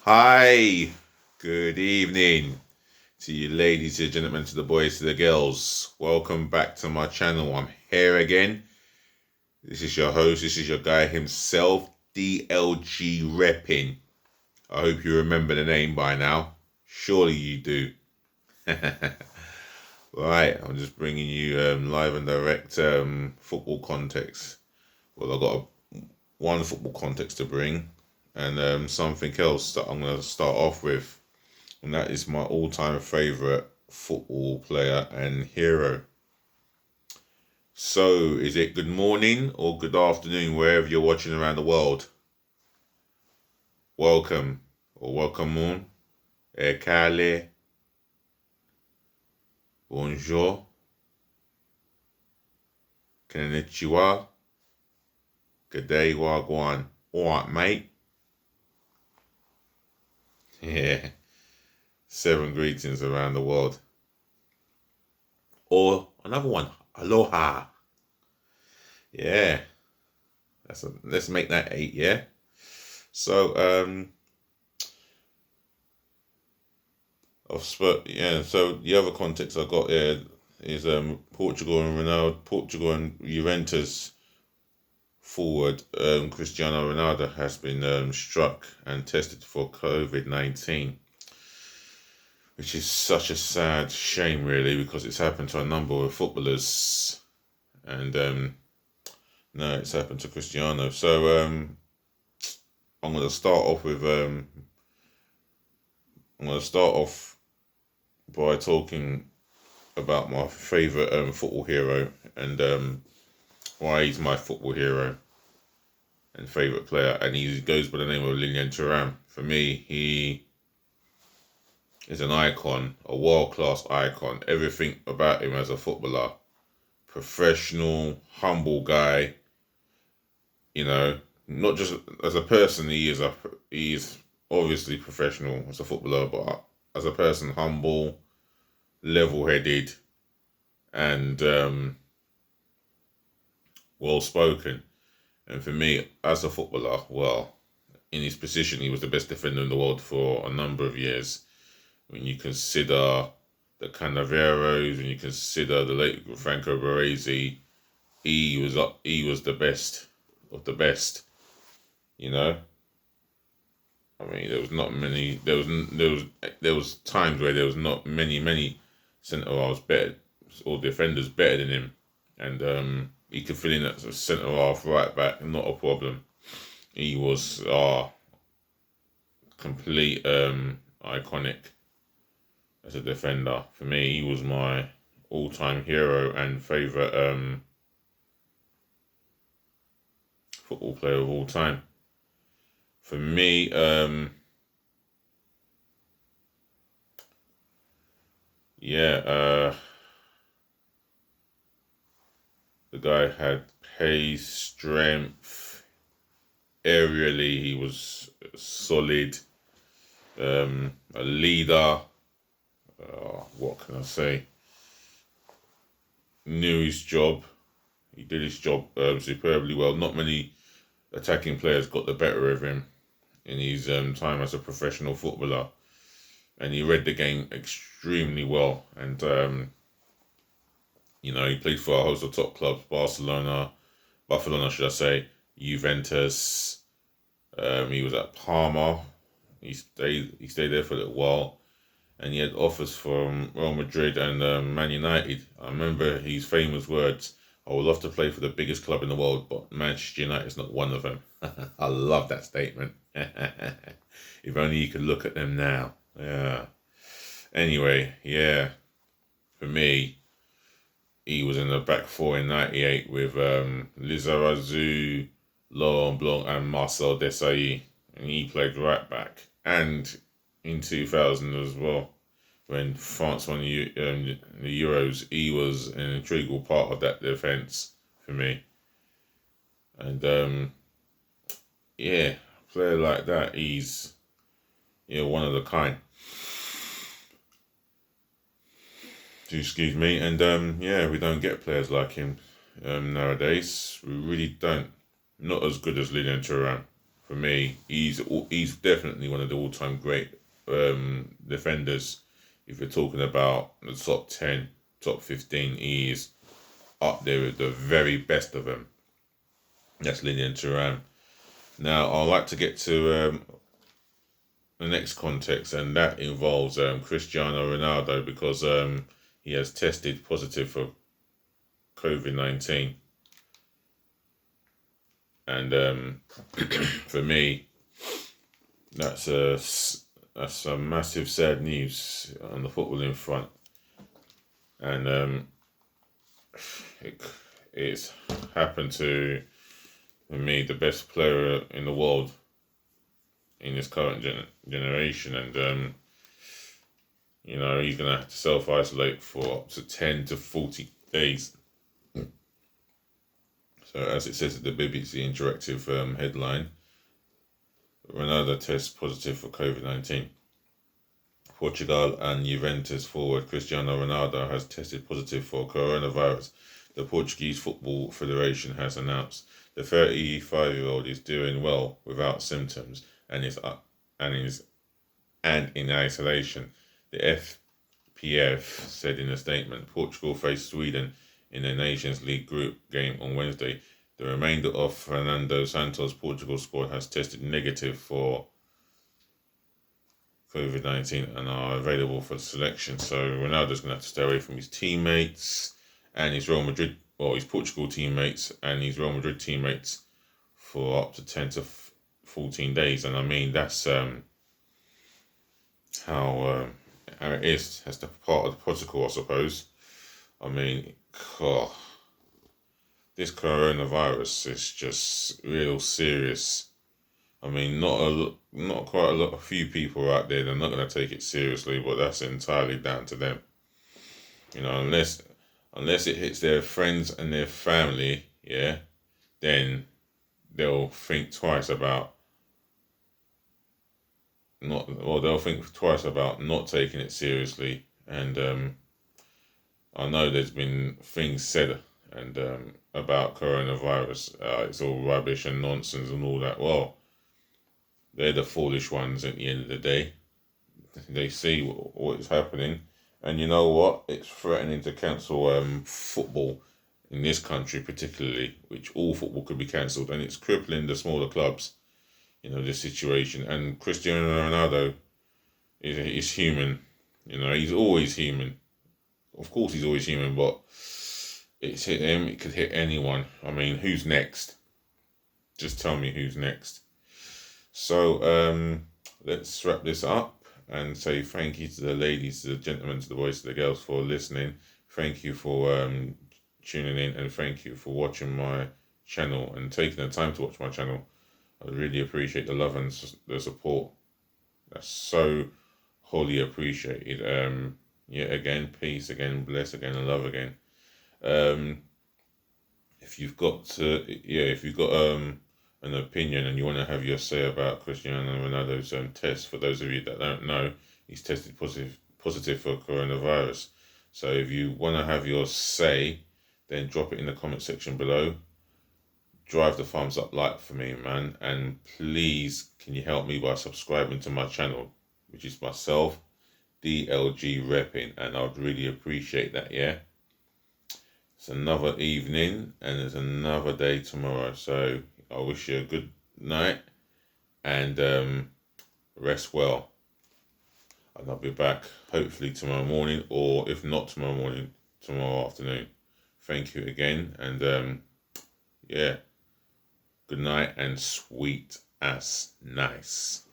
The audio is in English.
Hi, good evening to you ladies, to the gentlemen, to the boys, to the girls. Welcome back to my channel. I'm here again. This is your host, this is your guy himself, DLG Reppin. I hope you remember the name by now. Surely you do. Right, I'm just bringing you live and direct football context. Well, I've got one football context to bring and something else that I'm going to start off with. And that is my all-time favourite football player and hero. So, is it good morning or good afternoon wherever you're watching around the world? Welcome or welcome on. Kale. Bonjour. Konnichiwa. Good day, wagwan. Alright, mate. Yeah. 7 greetings around the world. Or another one. Aloha. Yeah. Let's make that 8, yeah? So, so the other context I got here is Portugal and Ronaldo, Portugal and Juventus forward Cristiano Ronaldo has been struck and tested for COVID-19, which is such a sad shame, really, because it's happened to a number of footballers, and no, it's happened to Cristiano. So I'm going to start off by talking about my favourite football hero and why he's my football hero and favourite player, and he goes by the name of Lilian Thuram. For me, he is an icon, a world-class icon. Everything about him as a footballer, professional, humble guy, not just as a person, he's obviously professional as a footballer, but as a person, humble, level-headed, and well-spoken. And for me, as a footballer, well, in his position, he was the best defender in the world for a number of years. When you consider the Cannavaros, when you consider the late Franco Baresi, he was the best of the best. I mean, there was not many. There was times where there was not many centre halves better or defenders better than him, and he could fill in as a centre half, right back, not a problem. He was complete iconic as a defender. For me, he was my all-time hero and favourite football player of all time. For me, the guy had pace, strength, aerially he was solid, a leader. What can I say? Knew his job. He did his job superbly well. Not many attacking players got the better of him in his time as a professional footballer, and he read the game extremely well. And he played for a host of top clubs: Barcelona, should I say, Juventus. He was at Parma. He stayed there for a little while, and he had offers from Real Madrid and Man United. I remember his famous words: "I would love to play for the biggest club in the world, but Manchester United is not one of them." I love that statement. If only you could look at them now. Yeah. Anyway, yeah. For me, he was in the back four in '98 with Lizarazu, Laurent Blanc, and Marcel Desailly, and he played right back. And in 2000 as well, when France won the Euros, he was an integral part of that defence for me. And a player like that, he's one of a kind. Excuse me. And we don't get players like him nowadays. We really don't. Not as good as Lilian Thuram, for me, he's definitely one of the all-time great defenders. If you're talking about the top 10, top 15, he is up there with the very best of them. That's Lilian Thuram. Now, I'd like to get to the next context, and that involves Cristiano Ronaldo, because he has tested positive for COVID-19. And for me, that's a massive sad news on the footballing front. And it's happened to, for me, the best player in the world in this current generation. And he's going to have to self-isolate for up to 10 to 40 days. So, as it says at the BBC Interactive headline, Ronaldo tests positive for COVID-19. Portugal and Juventus forward Cristiano Ronaldo has tested positive for coronavirus. The Portuguese Football Federation has announced the 35-year-old is doing well without symptoms and is in isolation. The FPF said in a statement. Portugal faced Sweden in the Nations League group game on Wednesday. The remainder of Fernando Santos' Portugal squad has tested negative for COVID-19 and are available for selection. So Ronaldo's going to have to stay away from his teammates and his his Portugal teammates and his Real Madrid teammates for up to 10 to 14 days. And I mean, that's how it is. That's the part of the protocol, I suppose. I mean, this coronavirus is just real serious. I mean, not quite a few people out there, they're not going to take it seriously, but that's entirely down to them. Unless it hits their friends and their family, yeah, then they'll think twice about not taking it seriously. And I know there's been things said and about coronavirus. It's all rubbish and nonsense and all that. Well, they're the foolish ones at the end of the day. They see what is happening, and you know what? It's threatening to cancel football in this country, particularly, which all football could be cancelled, and it's crippling the smaller clubs. This situation. And Cristiano Ronaldo is human. He's always human. Of course, he's always human, but it's hit him. It could hit anyone. I mean, who's next? Just tell me who's next. So let's wrap this up and say thank you to the ladies, to the gentlemen, to the boys, to the girls for listening. Thank you for tuning in, and thank you for watching my channel and taking the time to watch my channel. I really appreciate the love and the support. That's so wholly appreciated. Yet again, peace again, bless again, and love again. If you've got an opinion and you want to have your say about Cristiano Ronaldo's test, for those of you that don't know, he's tested positive for coronavirus. So if you want to have your say, then drop it in the comment section below. Drive the thumbs up like for me, man. And please, can you help me by subscribing to my channel, which is myself, DLG Reppin, and I'd really appreciate that, yeah? It's another evening and there's another day tomorrow. So I wish you a good night and rest well. And I'll be back hopefully tomorrow morning, or if not tomorrow morning, tomorrow afternoon. Thank you again, and yeah, good night and sweet as nice.